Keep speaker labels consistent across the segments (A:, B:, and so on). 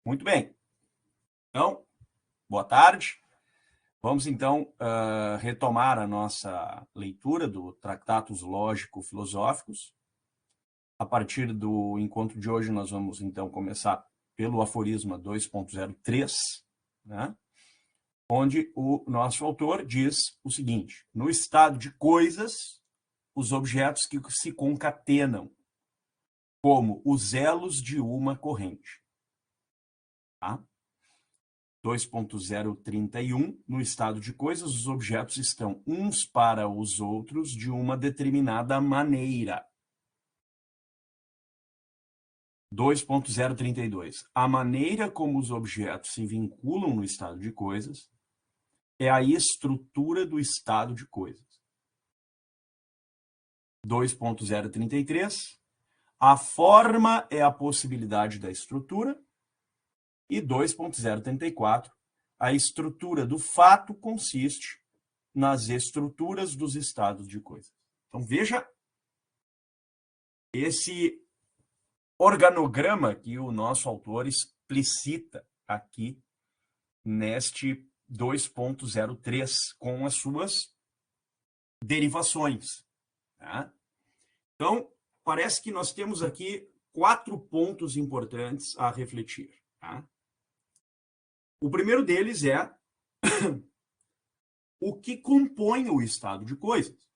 A: Muito bem. Então, boa tarde. Vamos, então, retomar a nossa leitura do Tratados Lógico-Filosóficos. A partir do encontro de hoje, nós vamos, então, começar pelo aforisma 2.03, né? Onde o nosso autor diz o seguinte: no estado de coisas, os objetos que se concatenam, como os elos de uma corrente. Tá? 2.031, no estado de coisas, os objetos estão uns para os outros de uma determinada maneira. 2.032, a maneira como os objetos se vinculam no estado de coisas é a estrutura do estado de coisas. 2.033, a forma é a possibilidade da estrutura. E 2.034, a estrutura do fato consiste nas estruturas dos estados de coisas. Então, veja esse organograma que o nosso autor explicita aqui neste 2.03, com as suas derivações. Tá? Então, parece que nós temos aqui 4 pontos importantes a refletir. Tá? O primeiro deles é o que compõe o estado de coisas.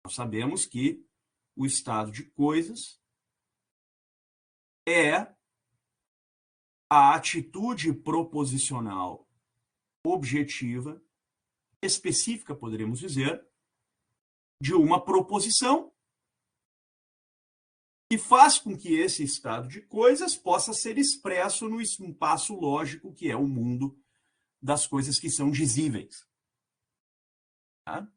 A: Nós sabemos que o estado de coisas é a atitude proposicional objetiva, específica, poderíamos dizer, de uma proposição que faz com que esse estado de coisas possa ser expresso no espaço lógico que é o mundo das coisas que são dizíveis. Tá?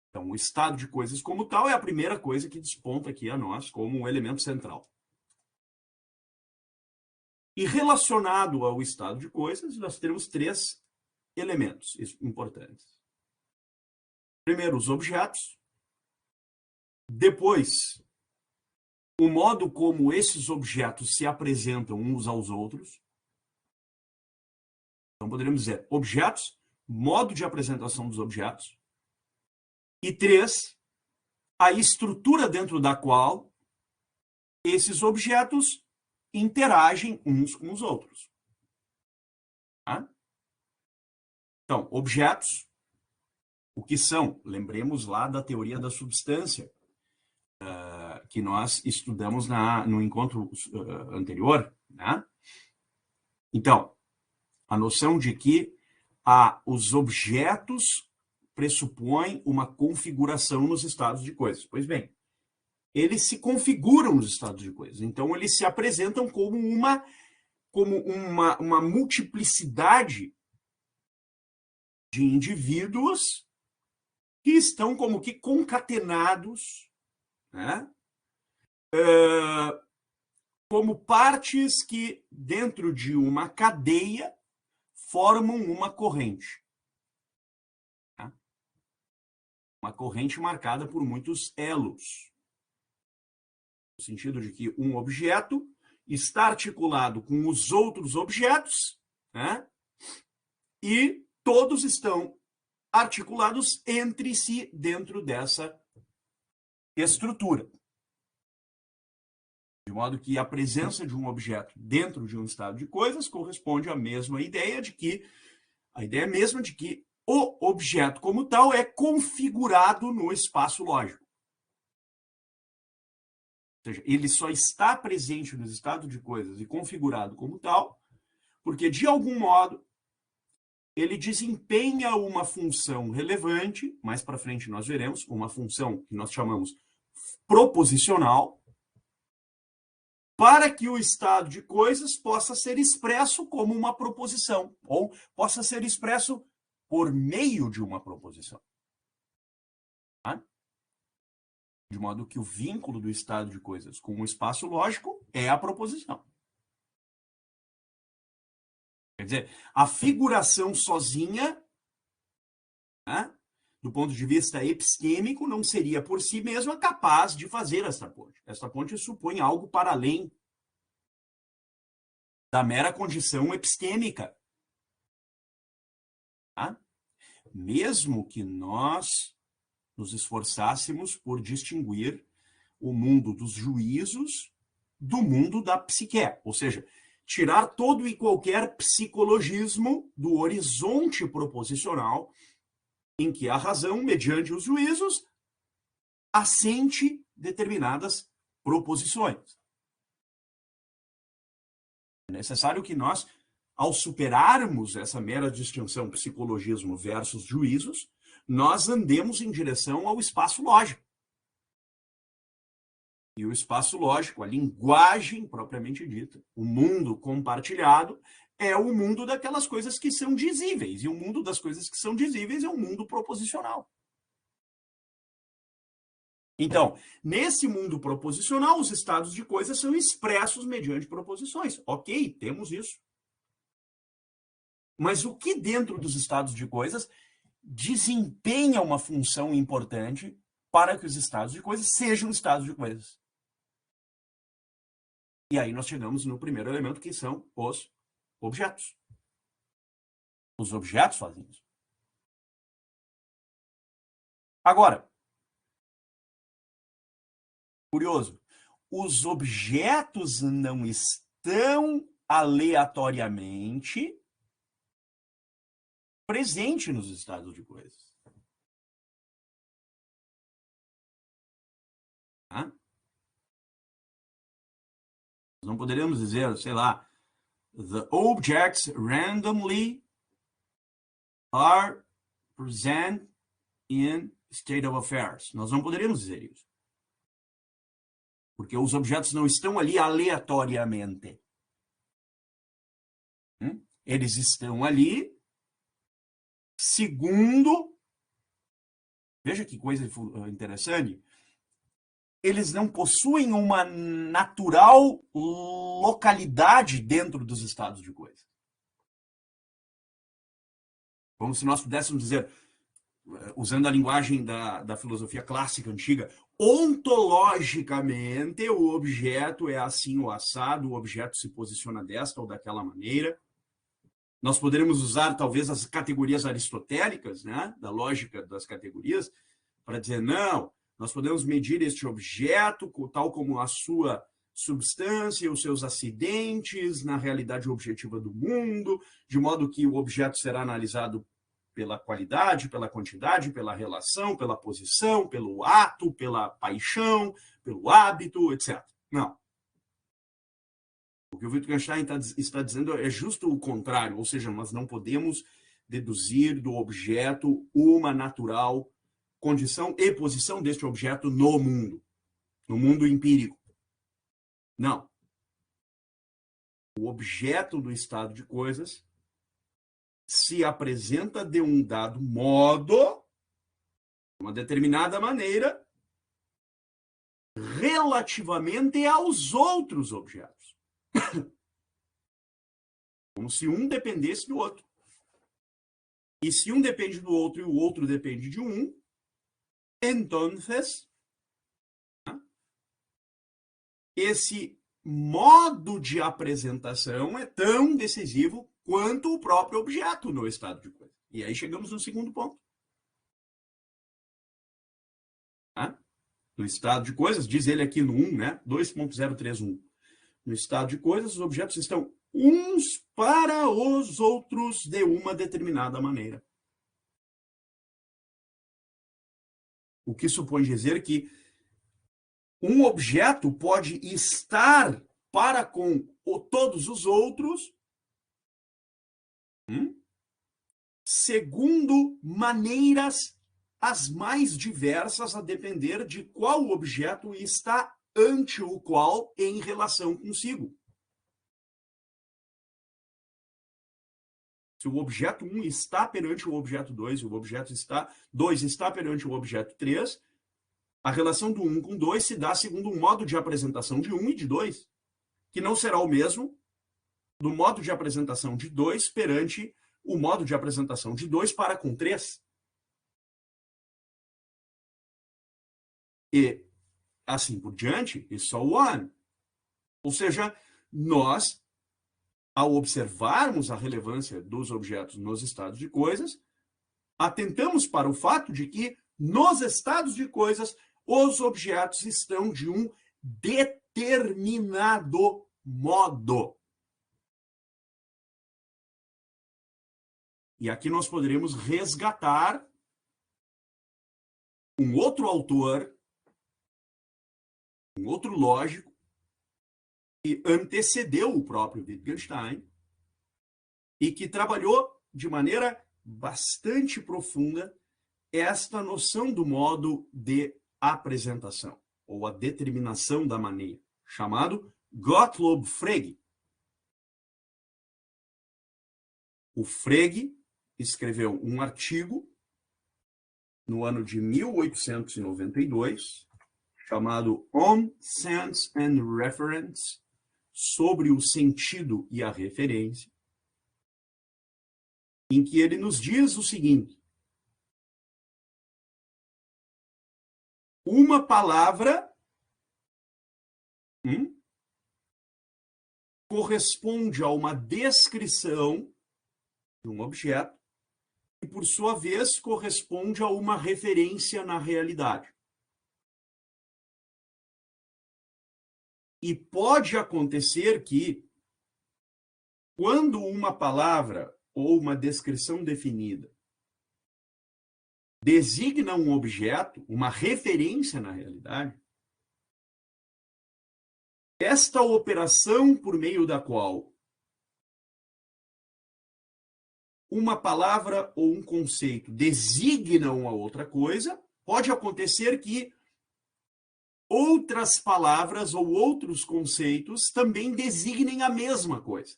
A: Então, o estado de coisas como tal é a primeira coisa que desponta aqui a nós como um elemento central. E relacionado ao estado de coisas, nós temos 3 elementos importantes. Primeiro, os objetos. Depois, o modo como esses objetos se apresentam uns aos outros. Então, poderíamos dizer objetos, modo de apresentação dos objetos. E 3, a estrutura dentro da qual esses objetos interagem uns com os outros. Tá? Então, objetos, o que são? Lembremos lá da teoria da substância, que nós estudamos no encontro anterior. Né? Então, a noção de que os objetos pressupõem uma configuração nos estados de coisas. Pois bem, eles se configuram nos estados de coisas. Então, eles se apresentam como uma multiplicidade de indivíduos que estão como que concatenados, né? Como partes que, dentro de uma cadeia, formam uma corrente. Tá? Uma corrente marcada por muitos elos. No sentido de que um objeto está articulado com os outros objetos, né? E todos estão articulados entre si dentro dessa estrutura. De modo que a presença de um objeto dentro de um estado de coisas corresponde à mesma ideia mesma de que o objeto como tal é configurado no espaço lógico. Ou seja, ele só está presente no estado de coisas e configurado como tal, porque, de algum modo, ele desempenha uma função relevante, mais para frente nós veremos, uma função que nós chamamos proposicional, para que o estado de coisas possa ser expresso como uma proposição, ou possa ser expresso por meio de uma proposição. Tá? De modo que o vínculo do estado de coisas com o espaço lógico é a proposição. Quer dizer, a figuração sozinha, né, do ponto de vista epistêmico, não seria por si mesma capaz de fazer esta ponte. Esta ponte supõe algo para além da mera condição epistêmica. Tá? Mesmo que nós nos esforçássemos por distinguir o mundo dos juízos do mundo da psique, ou seja, tirar todo e qualquer psicologismo do horizonte proposicional em que a razão, mediante os juízos, assente determinadas proposições. É necessário que nós, ao superarmos essa mera distinção psicologismo versus juízos, nós andemos em direção ao espaço lógico. E o espaço lógico, a linguagem propriamente dita, o mundo compartilhado, é o mundo daquelas coisas que são dizíveis. E o mundo das coisas que são dizíveis é um mundo proposicional. Então, nesse mundo proposicional, os estados de coisas são expressos mediante proposições. Ok, temos isso. Mas o que dentro dos estados de coisas desempenha uma função importante para que os estados de coisas sejam estados de coisas? E aí nós chegamos no primeiro elemento, que são os objetos. Os objetos fazem isso. Agora, curioso, os objetos não estão aleatoriamente presentes nos estados de coisas. Tá? Nós não poderíamos dizer, sei lá, the objects randomly are present in state of affairs. Nós não poderíamos dizer isso. Porque os objetos não estão ali aleatoriamente. Eles estão ali segundo... Veja que coisa interessante. Eles não possuem uma natural localidade dentro dos estados de coisa. Como se nós pudéssemos dizer, usando a linguagem da filosofia clássica antiga, ontologicamente o objeto é assim ou assado, o objeto se posiciona desta ou daquela maneira. Nós poderíamos usar talvez as categorias aristotélicas, né, da lógica das categorias, para dizer, não, nós podemos medir este objeto tal como a sua substância, os seus acidentes na realidade objetiva do mundo, de modo que o objeto será analisado pela qualidade, pela quantidade, pela relação, pela posição, pelo ato, pela paixão, pelo hábito, etc. Não. O que o Wittgenstein está dizendo é justo o contrário, ou seja, nós não podemos deduzir do objeto uma natural condição e posição deste objeto no mundo empírico. Não. O objeto do estado de coisas se apresenta de um dado modo, uma determinada maneira, relativamente aos outros objetos. Como se um dependesse do outro. E se um depende do outro e o outro depende de um, entonces, esse modo de apresentação é tão decisivo quanto o próprio objeto no estado de coisa. E aí chegamos no segundo ponto. No estado de coisas, diz ele aqui no 1, né? 2.031. No estado de coisas, os objetos estão uns para os outros de uma determinada maneira. O que supõe dizer que um objeto pode estar para com todos os outros segundo maneiras as mais diversas, a depender de qual objeto está ante o qual em relação consigo. Se o objeto 1 está perante o objeto 2, e o objeto 2 está perante o objeto 3, a relação do 1 com 2 se dá segundo um modo de apresentação de 1 e de 2, que não será o mesmo do modo de apresentação de 2 perante o modo de apresentação de 2 para com 3. E assim por diante, e so on. Ou seja, nós ao observarmos a relevância dos objetos nos estados de coisas, atentamos para o fato de que, nos estados de coisas, os objetos estão de um determinado modo. E aqui nós poderíamos resgatar um outro autor, um outro lógico, que antecedeu o próprio Wittgenstein e que trabalhou de maneira bastante profunda esta noção do modo de apresentação, ou a determinação da maneira, chamado Gottlob Frege. O Frege escreveu um artigo no ano de 1892, chamado On Sense and Reference, sobre o sentido e a referência, em que ele nos diz o seguinte: uma palavra corresponde a uma descrição de um objeto e, por sua vez, corresponde a uma referência na realidade. E pode acontecer que, quando uma palavra ou uma descrição definida designa um objeto, uma referência na realidade, esta operação por meio da qual uma palavra ou um conceito designam a outra coisa, pode acontecer que outras palavras ou outros conceitos também designem a mesma coisa.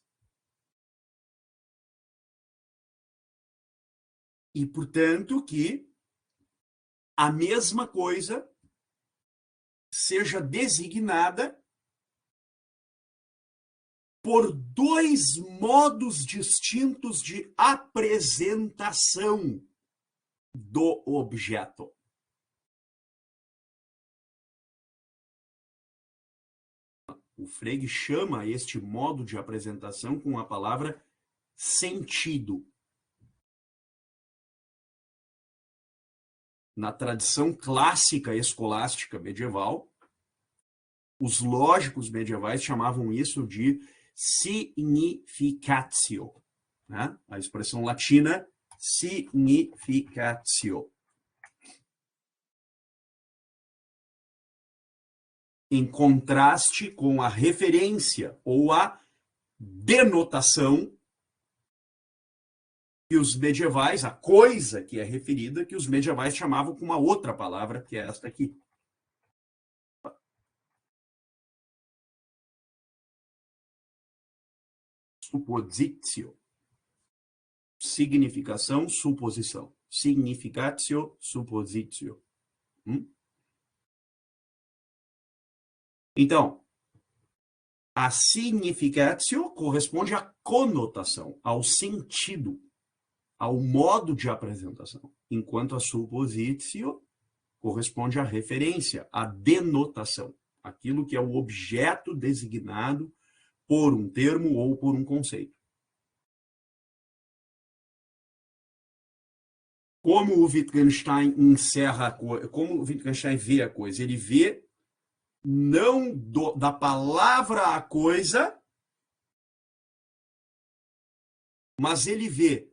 A: E, portanto, que a mesma coisa seja designada por dois modos distintos de apresentação do objeto. O Frege chama este modo de apresentação com a palavra sentido. Na tradição clássica escolástica medieval, os lógicos medievais chamavam isso de significatio, né? A expressão latina significatio. Em contraste com a referência ou a denotação que os medievais, a coisa que é referida, que os medievais chamavam com uma outra palavra, que é esta aqui. Suppositio. Significação, suposição. Significatio, suppositio. Então, a significatio corresponde à conotação, ao sentido, ao modo de apresentação, enquanto a suppositio corresponde à referência, à denotação, aquilo que é o objeto designado por um termo ou por um conceito. Como o Wittgenstein como o Wittgenstein vê a coisa? Ele vê não da palavra a coisa, mas ele vê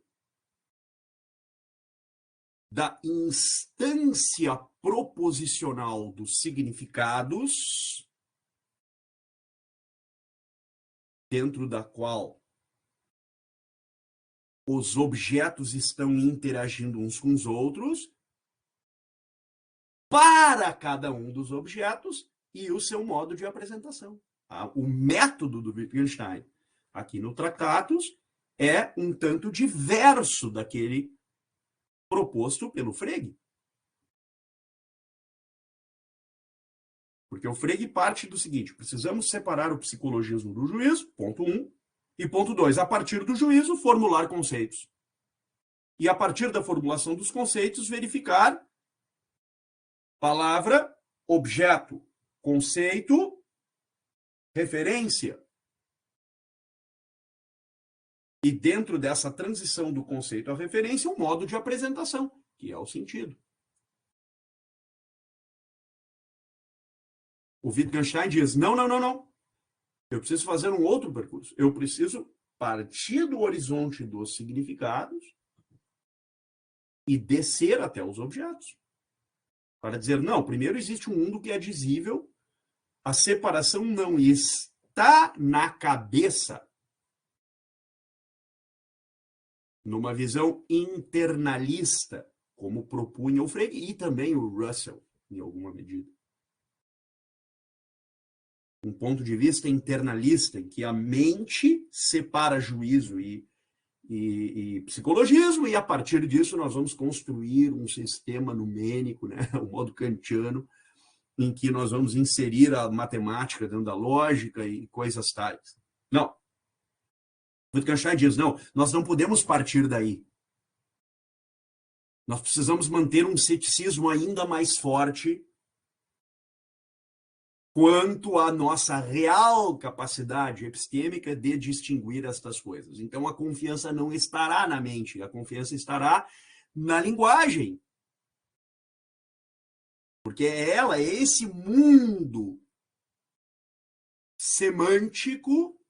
A: da instância proposicional dos significados, dentro da qual os objetos estão interagindo uns com os outros, para cada um dos objetos e o seu modo de apresentação. O método do Wittgenstein aqui no Tractatus é um tanto diverso daquele proposto pelo Frege. Porque o Frege parte do seguinte: precisamos separar o psicologismo do juízo, ponto 1, e ponto 2, a partir do juízo, formular conceitos. E a partir da formulação dos conceitos, verificar palavra, objeto, conceito, referência. E dentro dessa transição do conceito à referência, um modo de apresentação, que é o sentido. O Wittgenstein diz, não. Eu preciso fazer um outro percurso. Eu preciso partir do horizonte dos significados e descer até os objetos. Para dizer, não, primeiro existe um mundo que é dizível, a separação não está na cabeça, numa visão internalista, como propunha o Frege e também o Russell, em alguma medida. Um ponto de vista internalista, em que a mente separa juízo e psicologismo, e a partir disso nós vamos construir um sistema numênico, né, o modo kantiano, em que nós vamos inserir a matemática dentro da lógica e coisas tais. Não. Wittgenstein diz, não, nós não podemos partir daí. Nós precisamos manter um ceticismo ainda mais forte quanto à nossa real capacidade epistêmica de distinguir estas coisas. Então, a confiança não estará na mente, a confiança estará na linguagem. Porque ela é esse mundo semântico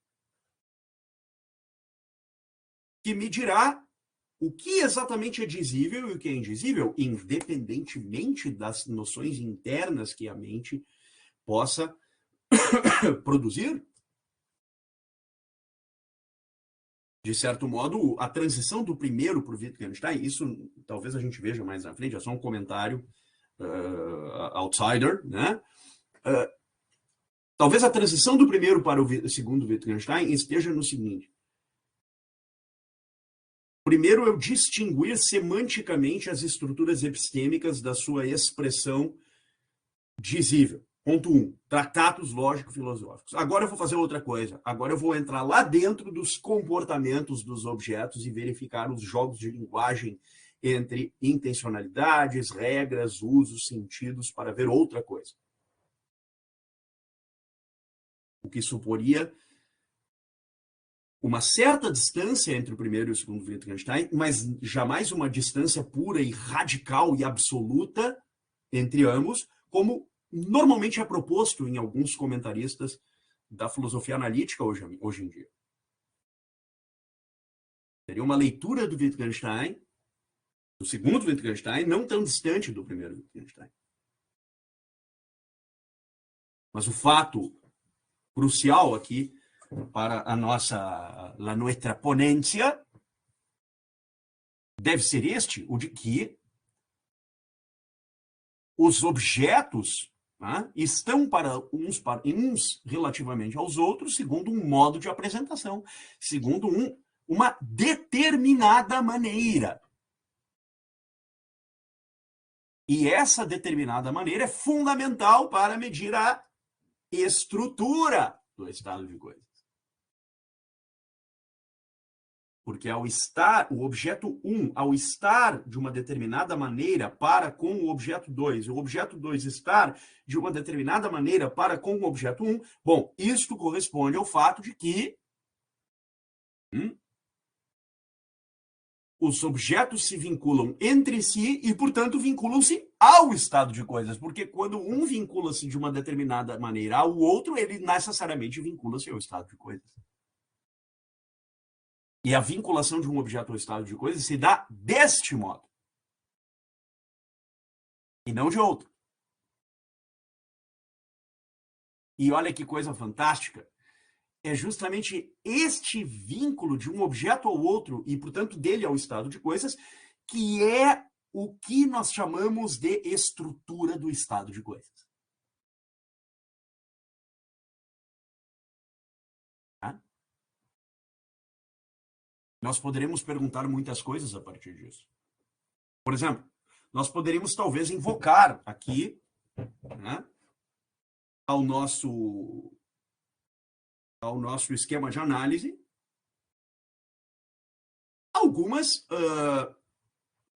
A: que me dirá o que exatamente é dizível e o que é indizível, independentemente das noções internas que a mente possa produzir. De certo modo, a transição do primeiro para o Wittgenstein, isso talvez a gente veja mais na frente, é só um comentário outsider, né? Talvez a transição do primeiro para o segundo Wittgenstein esteja no seguinte. Primeiro, eu distinguir semanticamente as estruturas epistêmicas da sua expressão dizível. Ponto 1. Tratados lógico-filosóficos. Agora eu vou fazer outra coisa. Agora eu vou entrar lá dentro dos comportamentos dos objetos e verificar os jogos de linguagem entre intencionalidades, regras, usos, sentidos, para ver outra coisa. O que suporia uma certa distância entre o primeiro e o segundo Wittgenstein, mas jamais uma distância pura e radical e absoluta entre ambos, como normalmente é proposto em alguns comentaristas da filosofia analítica hoje em dia. Seria uma leitura do Wittgenstein, do segundo Wittgenstein, não tão distante do primeiro Wittgenstein. Mas o fato crucial aqui para a nossa ponência deve ser este, o de que os objetos estão para uns relativamente aos outros, segundo um modo de apresentação, segundo uma determinada maneira. E essa determinada maneira é fundamental para medir a estrutura do estado de coisas. Porque o objeto 1, ao estar de uma determinada maneira para com o objeto 2, o objeto 2 estar de uma determinada maneira para com o objeto 1, bom, isto corresponde ao fato de que os objetos se vinculam entre si e, portanto, vinculam-se ao estado de coisas. Porque quando um vincula-se de uma determinada maneira ao outro, ele necessariamente vincula-se ao estado de coisas. E a vinculação de um objeto ao estado de coisas se dá deste modo. E não de outro. E olha que coisa fantástica. É justamente este vínculo de um objeto ao outro, e, portanto, dele ao estado de coisas, que é o que nós chamamos de estrutura do estado de coisas. Tá? Nós poderemos perguntar muitas coisas a partir disso. Por exemplo, nós poderíamos talvez invocar aqui, né, ao nosso esquema de análise algumas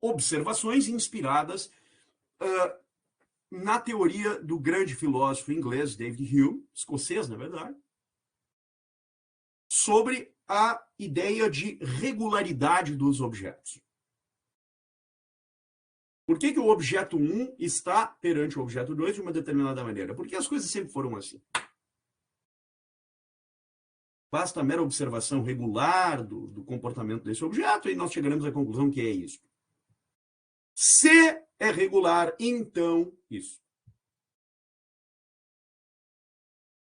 A: observações inspiradas na teoria do grande filósofo inglês David Hume, escocês, na verdade, sobre a ideia de regularidade dos objetos. Por que o objeto 1 está perante o objeto 2 de uma determinada maneira? Porque as coisas sempre foram assim. Basta a mera observação regular do comportamento desse objeto e nós chegaremos à conclusão que é isso. Se é regular, então isso.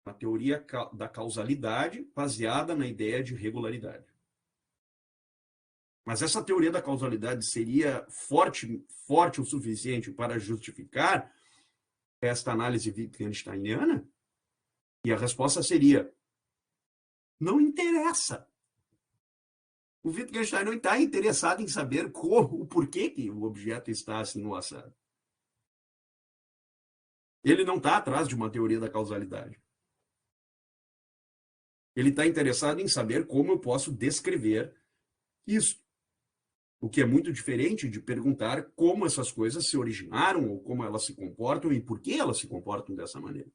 A: Uma teoria da causalidade baseada na ideia de regularidade. Mas essa teoria da causalidade seria forte o suficiente para justificar esta análise wittgensteiniana? E a resposta seria: não interessa. O Wittgenstein não está interessado em saber o porquê que o objeto está assim no assado. Ele não está atrás de uma teoria da causalidade. Ele está interessado em saber como eu posso descrever isso. O que é muito diferente de perguntar como essas coisas se originaram, ou como elas se comportam e por que elas se comportam dessa maneira.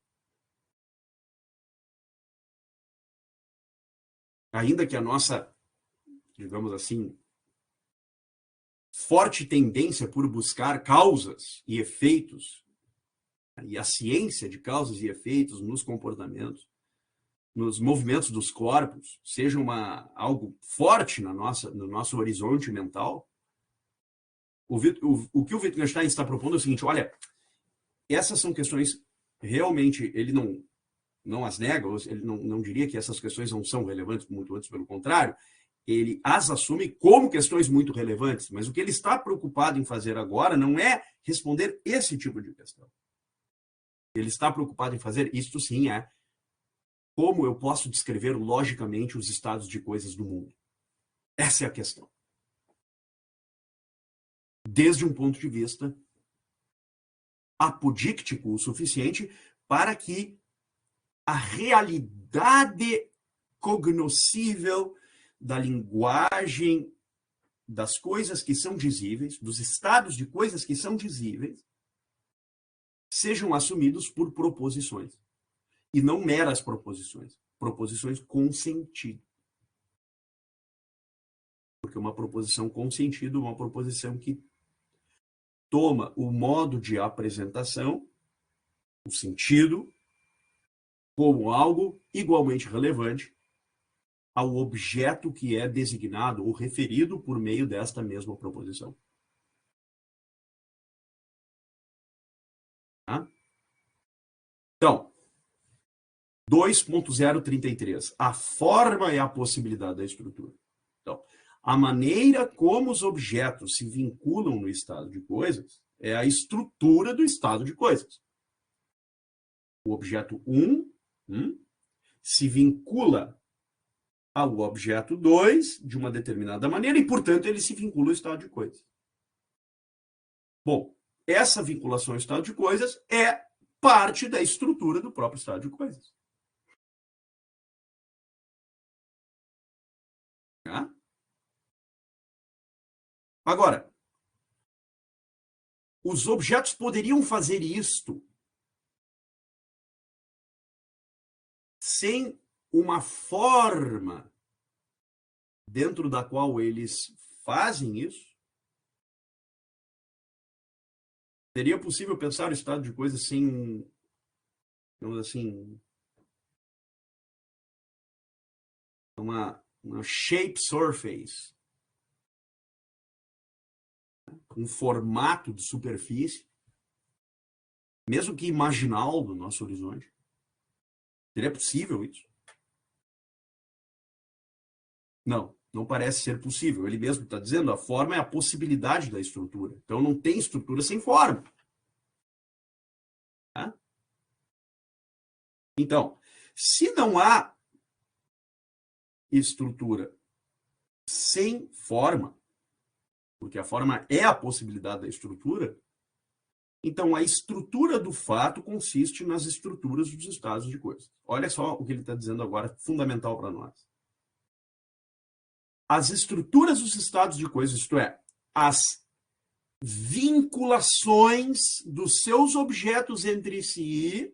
A: Ainda que a nossa, digamos assim, forte tendência por buscar causas e efeitos, e a ciência de causas e efeitos nos comportamentos, nos movimentos dos corpos, seja algo forte no nosso horizonte mental, o que o Wittgenstein está propondo é o seguinte: olha, essas são questões realmente, ele não as nega, ele não diria que essas questões não são relevantes, muito antes pelo contrário, ele as assume como questões muito relevantes, mas o que ele está preocupado em fazer agora não é responder esse tipo de questão. Ele está preocupado em fazer, isto sim é, como eu posso descrever logicamente os estados de coisas do mundo. Essa é a questão. Desde um ponto de vista apodíctico o suficiente para que a realidade cognoscível da linguagem das coisas que são dizíveis, dos estados de coisas que são dizíveis, sejam assumidos por proposições. E não meras proposições. Proposições com sentido. Porque uma proposição com sentido é uma proposição que toma o modo de apresentação, o sentido, como algo igualmente relevante ao objeto que é designado ou referido por meio desta mesma proposição. Tá? Então, 2.033. A forma é a possibilidade da estrutura. Então, a maneira como os objetos se vinculam no estado de coisas é a estrutura do estado de coisas. O objeto 1 se vincula ao objeto 2 de uma determinada maneira e, portanto, ele se vincula ao estado de coisas. Bom, essa vinculação ao estado de coisas é parte da estrutura do próprio estado de coisas. Tá? Agora, os objetos poderiam fazer isto sem uma forma dentro da qual eles fazem isso? Seria possível pensar o estado de coisas sem, digamos assim, uma shape surface, um formato de superfície, mesmo que imaginal do nosso horizonte? Seria possível isso? Não parece ser possível. Ele mesmo está dizendo, a forma é a possibilidade da estrutura. Então não tem estrutura sem forma. Tá? Então, se não há estrutura sem forma, porque a forma é a possibilidade da estrutura, então a estrutura do fato consiste nas estruturas dos estados de coisas. Olha só o que ele está dizendo agora, fundamental para nós. As estruturas dos estados de coisas, isto é, as vinculações dos seus objetos entre si,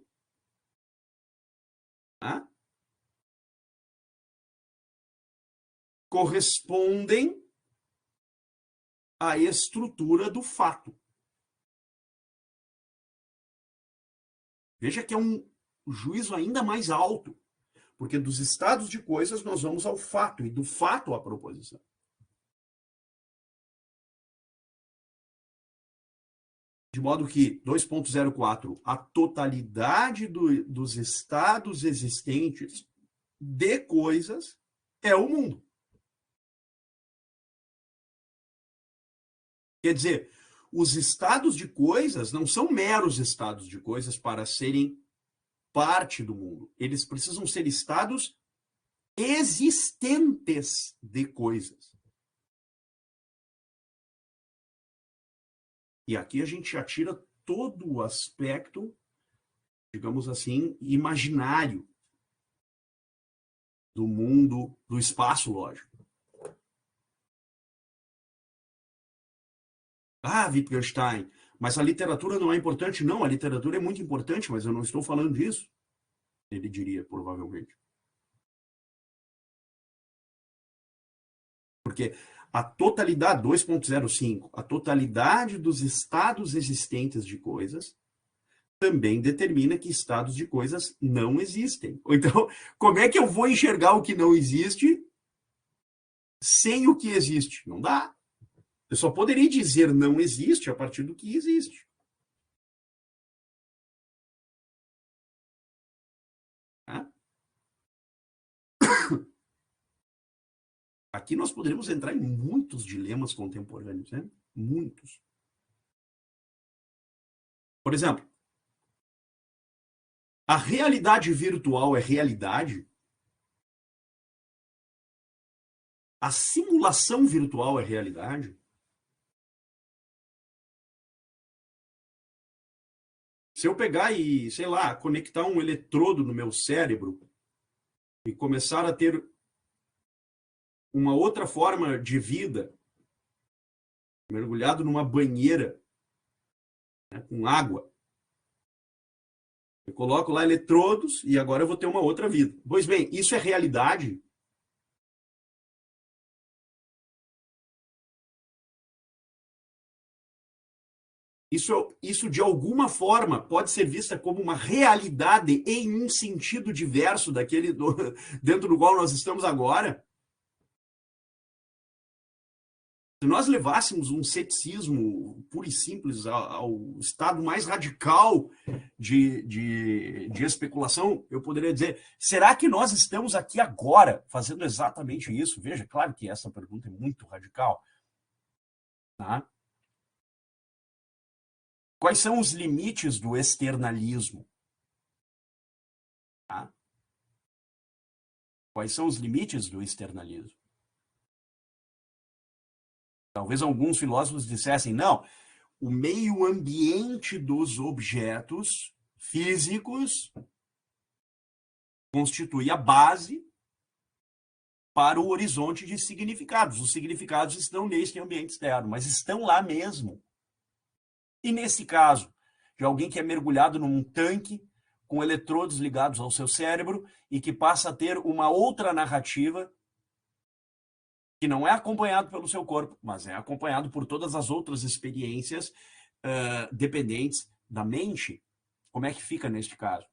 A: tá? correspondem à estrutura do fato. Veja que é um juízo ainda mais alto, porque dos estados de coisas nós vamos ao fato, e do fato à proposição. De modo que, 2.04, a totalidade dos estados existentes de coisas é o mundo. Quer dizer, os estados de coisas não são meros estados de coisas para serem parte do mundo. Eles precisam ser estados existentes de coisas. E aqui a gente já tira todo o aspecto, digamos assim, imaginário do mundo, do espaço lógico. Ah, Wittgenstein, mas a literatura não é importante? Não, a literatura é muito importante, mas eu não estou falando disso. Ele diria, provavelmente. Porque a totalidade, 2.05, a totalidade dos estados existentes de coisas também determina que estados de coisas não existem. Então, como é que eu vou enxergar o que não existe sem o que existe? Não dá. Eu só poderia dizer não existe a partir do que existe. Tá? Aqui nós poderíamos entrar em muitos dilemas contemporâneos, né? Muitos. Por exemplo, a realidade virtual é realidade? A simulação virtual é realidade? Se eu pegar e, sei lá, conectar um eletrodo no meu cérebro e começar a ter uma outra forma de vida, mergulhado numa banheira, né, com água, eu coloco lá eletrodos e agora eu vou ter uma outra vida. Pois bem, isso é realidade? Isso de alguma forma pode ser vista como uma realidade em um sentido diverso daquele dentro do qual nós estamos agora? Se nós levássemos um ceticismo puro e simples ao estado mais radical de especulação, eu poderia dizer, será que nós estamos aqui agora fazendo exatamente isso? Veja, claro que essa pergunta é muito radical. Tá? Quais são os limites do externalismo? Tá? Quais são os limites do externalismo? Talvez alguns filósofos dissessem, não, o meio ambiente dos objetos físicos constitui a base para o horizonte de significados. Os significados estão neste ambiente externo, mas estão lá mesmo. E nesse caso, de alguém que é mergulhado num tanque com eletrodos ligados ao seu cérebro e que passa a ter uma outra narrativa que não é acompanhado pelo seu corpo, mas é acompanhado por todas as outras experiências dependentes da mente. Como é que fica neste caso?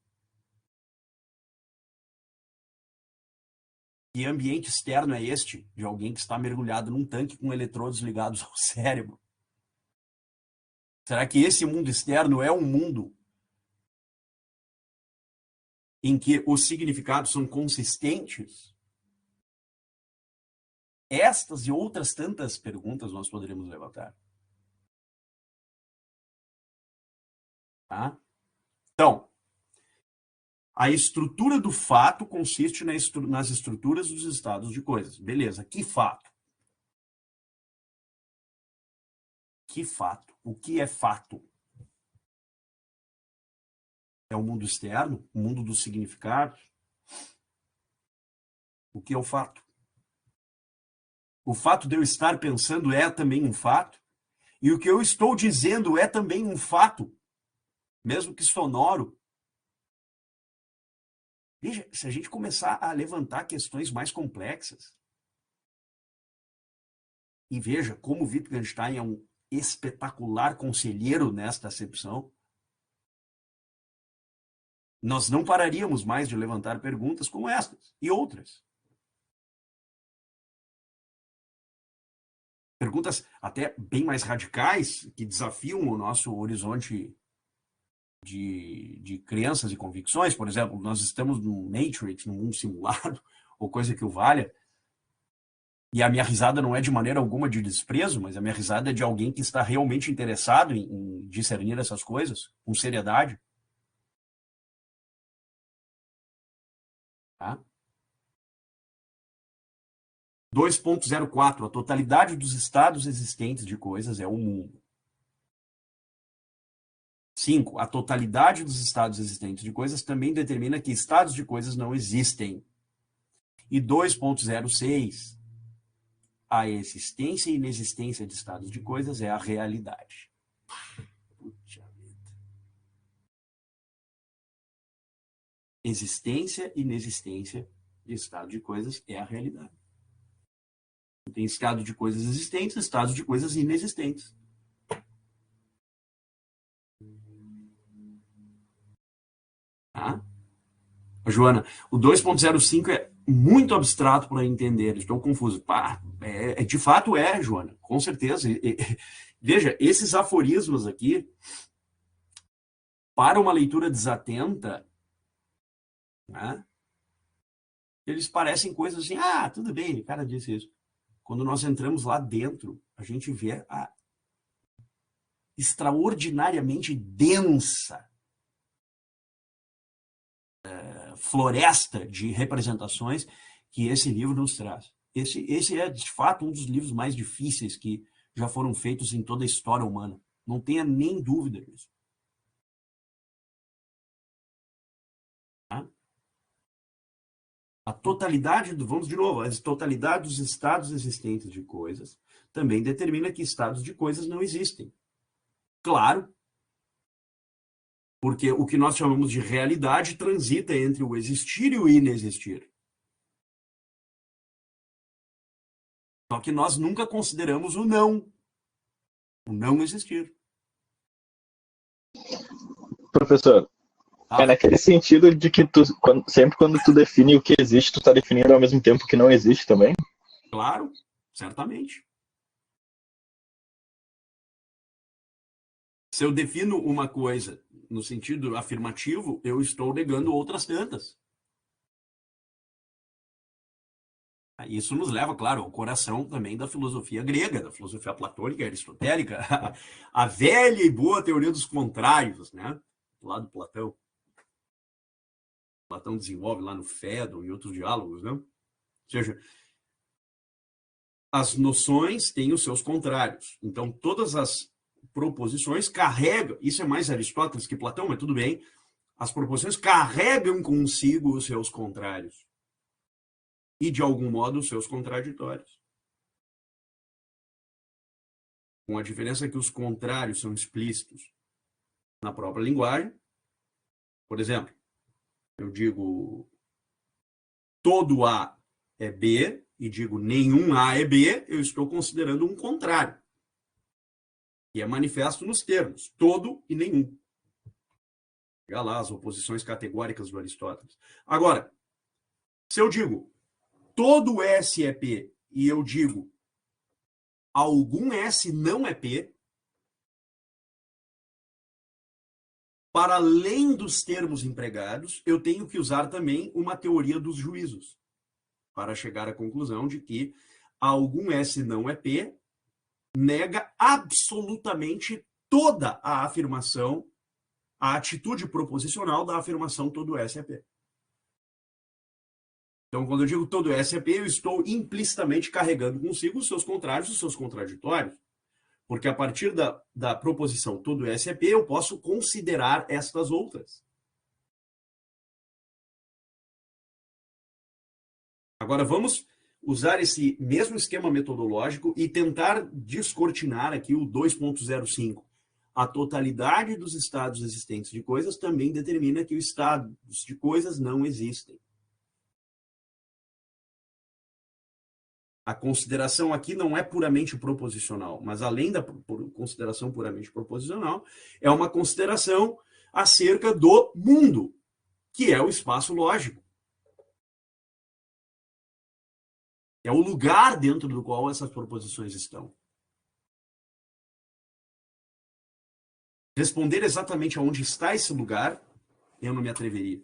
A: Que ambiente externo é este de alguém que está mergulhado num tanque com eletrodos ligados ao cérebro? Será que esse mundo externo é um mundo em que os significados são consistentes? Estas e outras tantas perguntas nós poderíamos levantar. Tá? Então, a estrutura do fato consiste nas estruturas dos estados de coisas. Beleza, que fato? Que fato? O que é fato? É o mundo externo? O mundo dos significados? O que é o fato? O fato de eu estar pensando é também um fato? E o que eu estou dizendo é também um fato, mesmo que sonoro? Veja, se a gente começar a levantar questões mais complexas, e veja como Wittgenstein é um espetacular conselheiro nesta acepção, nós não pararíamos mais de levantar perguntas como estas e outras. Perguntas até bem mais radicais, que desafiam o nosso horizonte de crenças e convicções. Por exemplo, nós estamos no Matrix, num mundo simulado, ou coisa que o valha, e a minha risada não é de maneira alguma de desprezo, mas a minha risada é de alguém que está realmente interessado em discernir essas coisas com seriedade. Tá? 2.04, a totalidade dos estados existentes de coisas é o mundo. 5, a totalidade dos estados existentes de coisas também determina que estados de coisas não existem. E 2.06, a existência e inexistência de estados de coisas é a realidade. Puxa vida. Existência e inexistência de estado de coisas é a realidade. Tem estado de coisas existentes, estados de coisas inexistentes. Tá? Joana, o 2.05 é muito abstrato para entender, estou confuso. Pá, de fato é, Joana, com certeza. Veja, esses aforismos aqui, para uma leitura desatenta, né, eles parecem coisas assim, tudo bem, o cara disse isso. Quando nós entramos lá dentro, a gente vê a extraordinariamente densa floresta de representações que esse livro nos traz. Esse é, de fato, um dos livros mais difíceis que já foram feitos em toda a história humana. Não tenha nem dúvida disso. Tá? A totalidade, vamos de novo, a totalidade dos estados existentes de coisas também determina que estados de coisas não existem. Claro, porque o que nós chamamos de realidade transita entre o existir e o inexistir. Só que nós nunca consideramos o não existir.
B: Professor, é naquele sentido de que sempre quando tu define o que existe, tu está definindo ao mesmo tempo que não existe também?
A: Claro, certamente. Se eu defino uma coisa no sentido afirmativo, eu estou negando outras tantas. Isso nos leva, claro, ao coração também da filosofia grega, da filosofia platônica, aristotélica, a velha e boa teoria dos contrários, né? Lá do Platão. Platão desenvolve lá no Fédon e outros diálogos, né? Ou seja, as noções têm os seus contrários. Então, todas as proposições carregam, isso é mais Aristóteles que Platão, mas tudo bem, as proposições carregam consigo os seus contrários. E, de algum modo, os seus contraditórios. Com a diferença que os contrários são explícitos na própria linguagem. Por exemplo, eu digo todo A é B e digo nenhum A é B, eu estou considerando um contrário. E é manifesto nos termos todo e nenhum. Olha lá as oposições categóricas do Aristóteles. Agora, se eu digo todo S é P e eu digo algum S não é P, para além dos termos empregados, eu tenho que usar também uma teoria dos juízos para chegar à conclusão de que algum S não é P nega absolutamente toda a afirmação, a atitude proposicional da afirmação todo S é P. Então, quando eu digo todo S é P, eu estou implicitamente carregando consigo os seus contrários, os seus contraditórios. Porque a partir da proposição todo S é P, eu posso considerar estas outras. Agora, vamos usar esse mesmo esquema metodológico e tentar descortinar aqui o 2.05. A totalidade dos estados existentes de coisas também determina que os estados de coisas não existem. A consideração aqui não é puramente proposicional, mas além da consideração puramente proposicional, é uma consideração acerca do mundo, que é o espaço lógico. É o lugar dentro do qual essas proposições estão. Responder exatamente aonde está esse lugar, eu não me atreveria.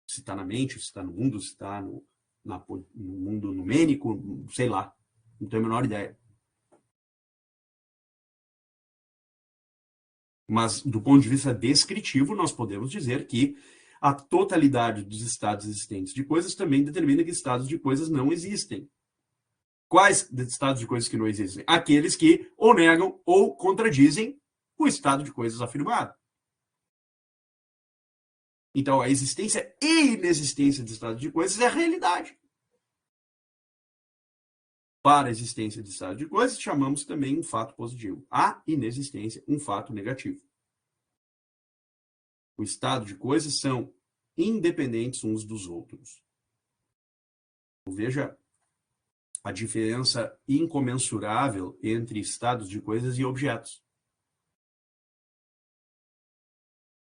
A: Se está na mente, se está no mundo, se está no mundo numênico, sei lá. Não tenho a menor ideia. Mas, do ponto de vista descritivo, nós podemos dizer que a totalidade dos estados existentes de coisas também determina que estados de coisas não existem. Quais estados de coisas que não existem? Aqueles que ou negam ou contradizem o estado de coisas afirmado. Então, a existência e inexistência de estados de coisas é a realidade. Para a existência de estado de coisas, chamamos também um fato positivo. A inexistência, um fato negativo. O estado de coisas são independentes uns dos outros. Veja a diferença incomensurável entre estados de coisas e objetos.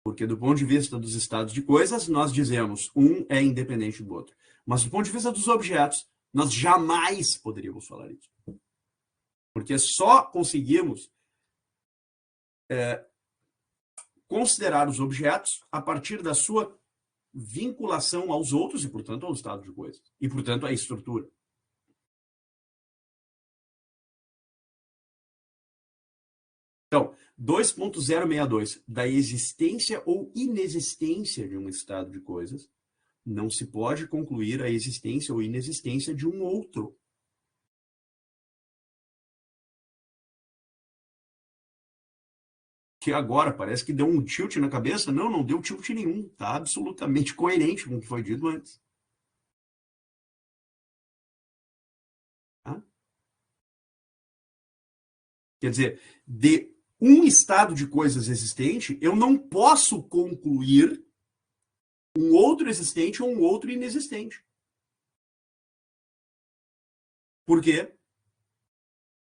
A: Porque, do ponto de vista dos estados de coisas, nós dizemos um é independente do outro. Mas, do ponto de vista dos objetos, nós jamais poderíamos falar isso. Porque só conseguimos considerar os objetos a partir da sua vinculação aos outros e, portanto, ao estado de coisas. E, portanto, à estrutura. Então, 2.062, da existência ou inexistência de um estado de coisas, não se pode concluir a existência ou inexistência de um outro. Que agora parece que deu um tilt na cabeça. Não, não deu tilt nenhum. Está absolutamente coerente com o que foi dito antes. Tá? Quer dizer, de um estado de coisas existente, eu não posso concluir um outro existente ou um outro inexistente. Por quê?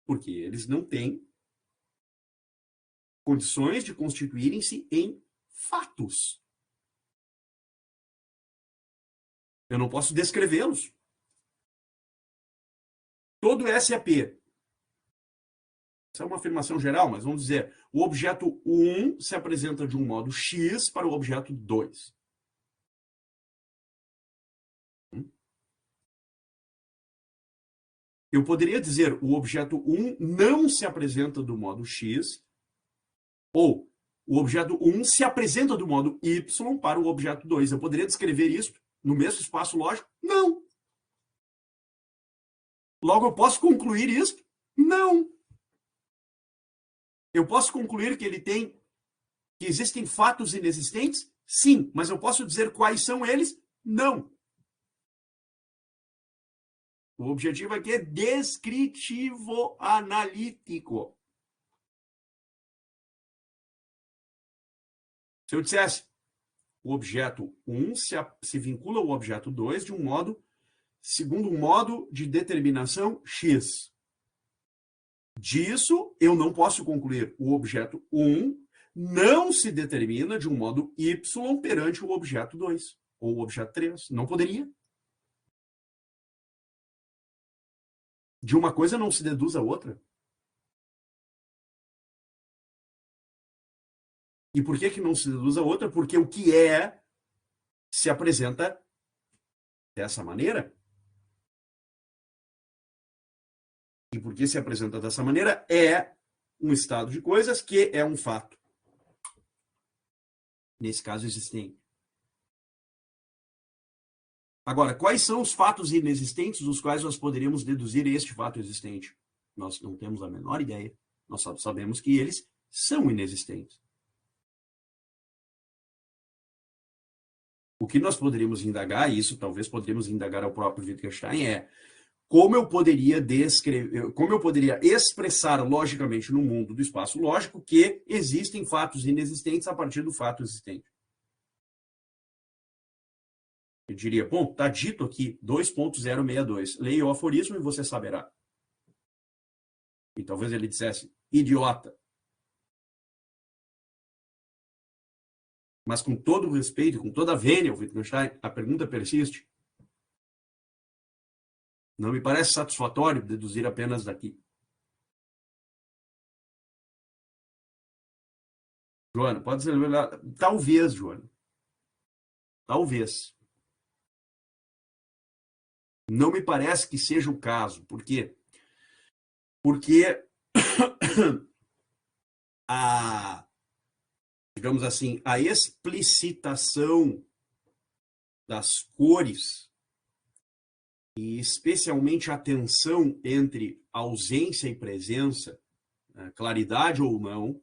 A: Porque eles não têm condições de constituírem-se em fatos. Eu não posso descrevê-los. Todo SAP, essa é uma afirmação geral, mas vamos dizer, o objeto 1 se apresenta de um modo X para o objeto 2. Eu poderia dizer, o objeto 1 não se apresenta do modo X, ou o objeto 1 se apresenta do modo Y para o objeto 2. Eu poderia descrever isso no mesmo espaço lógico? Não. Logo, eu posso concluir isso? Não. Eu posso concluir que que existem fatos inexistentes? Sim. Mas eu posso dizer quais são eles? Não. O objetivo aqui é descritivo-analítico. Se eu dissesse, o objeto 1 se vincula ao objeto 2 de um modo, segundo um modo de determinação X. Disso, eu não posso concluir. O objeto 1 não se determina de um modo Y perante o objeto 2, ou o objeto 3. Não poderia. De uma coisa não se deduz a outra. E por que não se deduz a outra? Porque o que se apresenta dessa maneira. E porque se apresenta dessa maneira é um estado de coisas que é um fato. Nesse caso, existente. Agora, quais são os fatos inexistentes dos quais nós poderíamos deduzir este fato existente? Nós não temos a menor ideia. Nós só sabemos que eles são inexistentes. O que nós poderíamos indagar, e isso talvez poderíamos indagar ao próprio Wittgenstein, é como eu poderia expressar logicamente no mundo do espaço lógico que existem fatos inexistentes a partir do fato existente. Eu diria, bom, está dito aqui 2.062. Leia o aforismo e você saberá. E talvez ele dissesse, idiota. Mas com todo o respeito, com toda a vênia, Wittgenstein, a pergunta persiste. Não me parece satisfatório deduzir apenas daqui. Joana, pode ser... Talvez, Joana. Talvez. Não me parece que seja o caso. Por quê? Porque digamos assim, a explicitação das cores e especialmente a tensão entre ausência e presença, claridade ou não,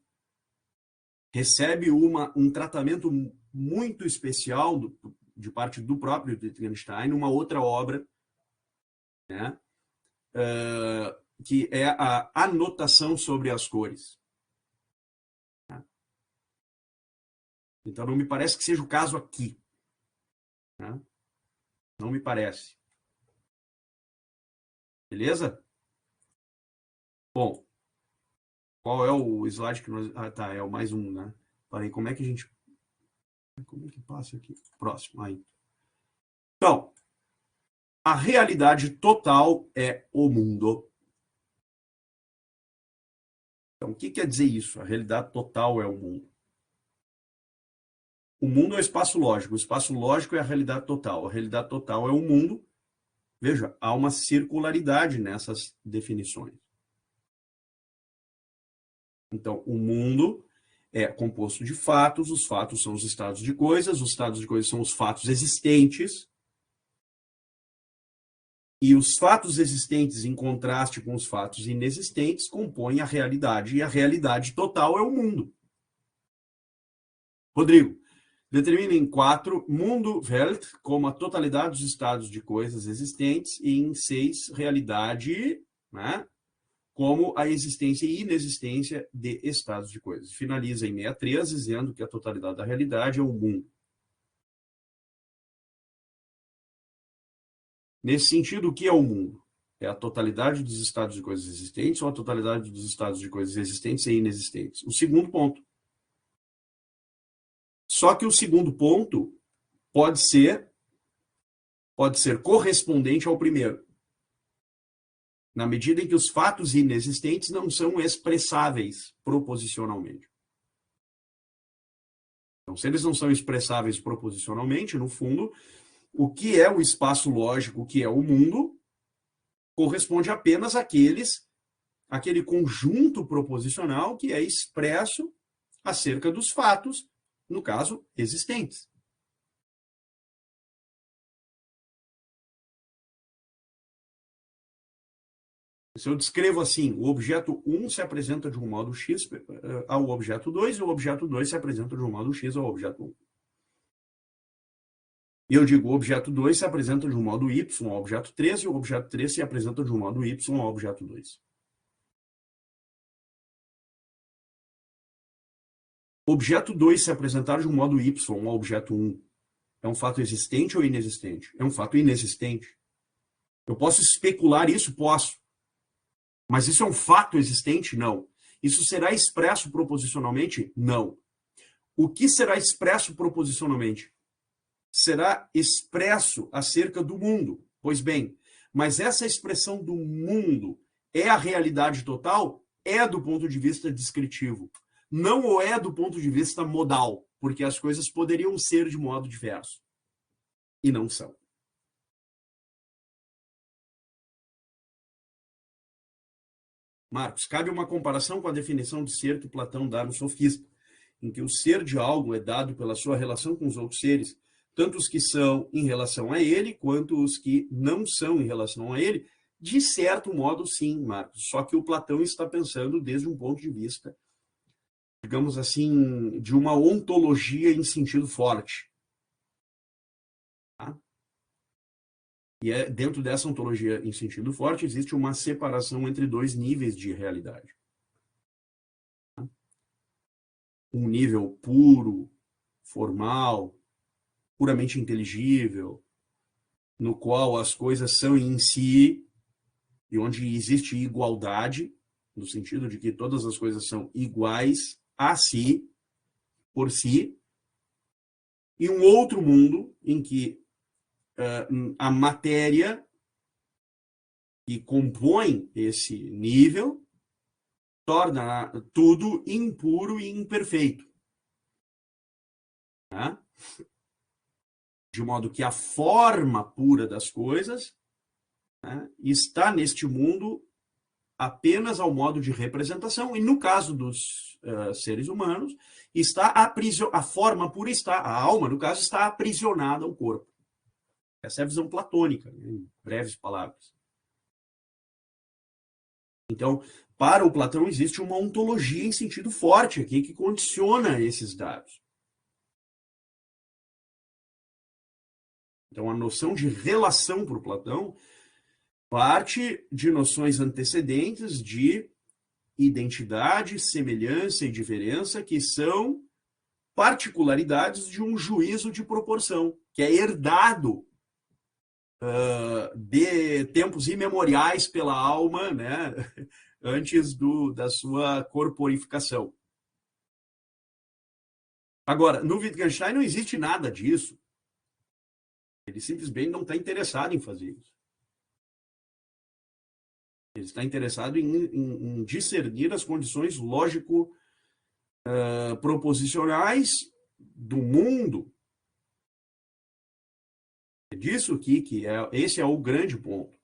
A: recebe um tratamento muito especial de parte do próprio Wittgenstein numa outra obra, né, que é a anotação sobre as cores. Então, não me parece que seja o caso aqui. Né? Não me parece. Beleza? Bom, qual é o slide que nós... Ah, tá, é o mais um, né? Parei, como é que a gente... Como é que passa aqui? Próximo, aí. Então, a realidade total é o mundo. Então, o que quer dizer isso? A realidade total é o mundo. O mundo é o espaço lógico. O espaço lógico é a realidade total. A realidade total é o mundo. Veja, há uma circularidade nessas definições. Então, o mundo é composto de fatos, os fatos são os estados de coisas são os fatos existentes, e os fatos existentes, em contraste com os fatos inexistentes, compõem a realidade, e a realidade total é o mundo. Rodrigo, determina em 4, mundo, Welt, como a totalidade dos estados de coisas existentes, e em 6, realidade, né, como a existência e inexistência de estados de coisas. Finaliza em 63, dizendo que a totalidade da realidade é o mundo. Nesse sentido, o que é o mundo? É a totalidade dos estados de coisas existentes ou a totalidade dos estados de coisas existentes e inexistentes? O segundo ponto. Só que o segundo ponto pode ser correspondente ao primeiro, na medida em que os fatos inexistentes não são expressáveis proposicionalmente. Então, se eles não são expressáveis proposicionalmente, no fundo, o que é o espaço lógico, o que é o mundo, corresponde apenas àquele conjunto proposicional que é expresso acerca dos fatos, no caso, existentes. Se eu descrevo assim, o objeto 1 se apresenta de um modo X ao objeto 2, e o objeto 2 se apresenta de um modo X ao objeto 1. E eu digo, o objeto 2 se apresenta de um modo Y ao objeto 3, e o objeto 3 se apresenta de um modo Y ao objeto 2. O objeto 2 se apresentar de um modo Y ao objeto 1 é um fato existente ou inexistente? É um fato inexistente. Eu posso especular isso? Posso. Mas isso é um fato existente? Não. Isso será expresso proposicionalmente? Não. O que será expresso proposicionalmente? Será expresso acerca do mundo. Pois bem, mas essa expressão do mundo é a realidade total? É do ponto de vista descritivo. Não o é do ponto de vista modal, porque as coisas poderiam ser de modo diverso. E não são. Marcos, cabe uma comparação com a definição de ser que Platão dá no Sofista, em que o ser de algo é dado pela sua relação com os outros seres, tanto os que são em relação a ele, quanto os que não são em relação a ele. De certo modo, sim, Marcos. Só que o Platão está pensando desde um ponto de vista, digamos assim, de uma ontologia em sentido forte. Tá? E dentro dessa ontologia em sentido forte, existe uma separação entre dois níveis de realidade. Um nível puro, formal, puramente inteligível, no qual as coisas são em si e onde existe igualdade, no sentido de que todas as coisas são iguais a si, por si, e um outro mundo em que a matéria que compõe esse nível torna tudo impuro e imperfeito. Né? De modo que a forma pura das coisas, né, está neste mundo apenas ao modo de representação, e no caso dos seres humanos, está a forma pura está, a alma, no caso, está aprisionada ao corpo. Essa é a visão platônica, em breves palavras. Então, para o Platão, existe uma ontologia em sentido forte aqui que condiciona esses dados. Então, a noção de relação para o Platão parte de noções antecedentes de identidade, semelhança e diferença, que são particularidades de um juízo de proporção, que é herdado de tempos imemoriais pela alma, né, antes da sua corporificação. Agora, no Wittgenstein não existe nada disso. Ele simplesmente não está interessado em fazer isso. Ele está interessado em discernir as condições lógico-proposicionais do mundo. É disso aqui que esse é o grande ponto.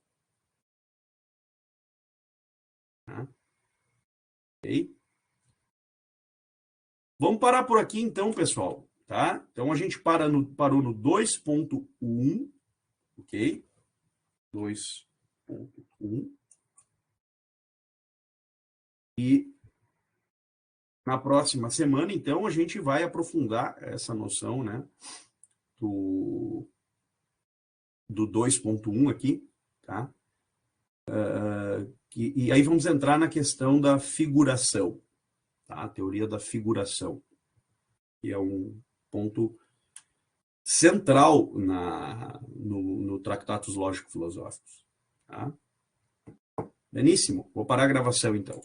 A: Tá? Okay? Vamos parar por aqui então, pessoal. Tá? Então a gente parou no 2.1, ok? 2.1. E na próxima semana, então, a gente vai aprofundar essa noção, né, do 2.1 aqui, tá? E aí vamos entrar na questão da figuração, tá? A teoria da figuração, que é um ponto central no Tratatus Lógico-Filosóficos. Tá? Beníssimo. Vou parar a gravação, então.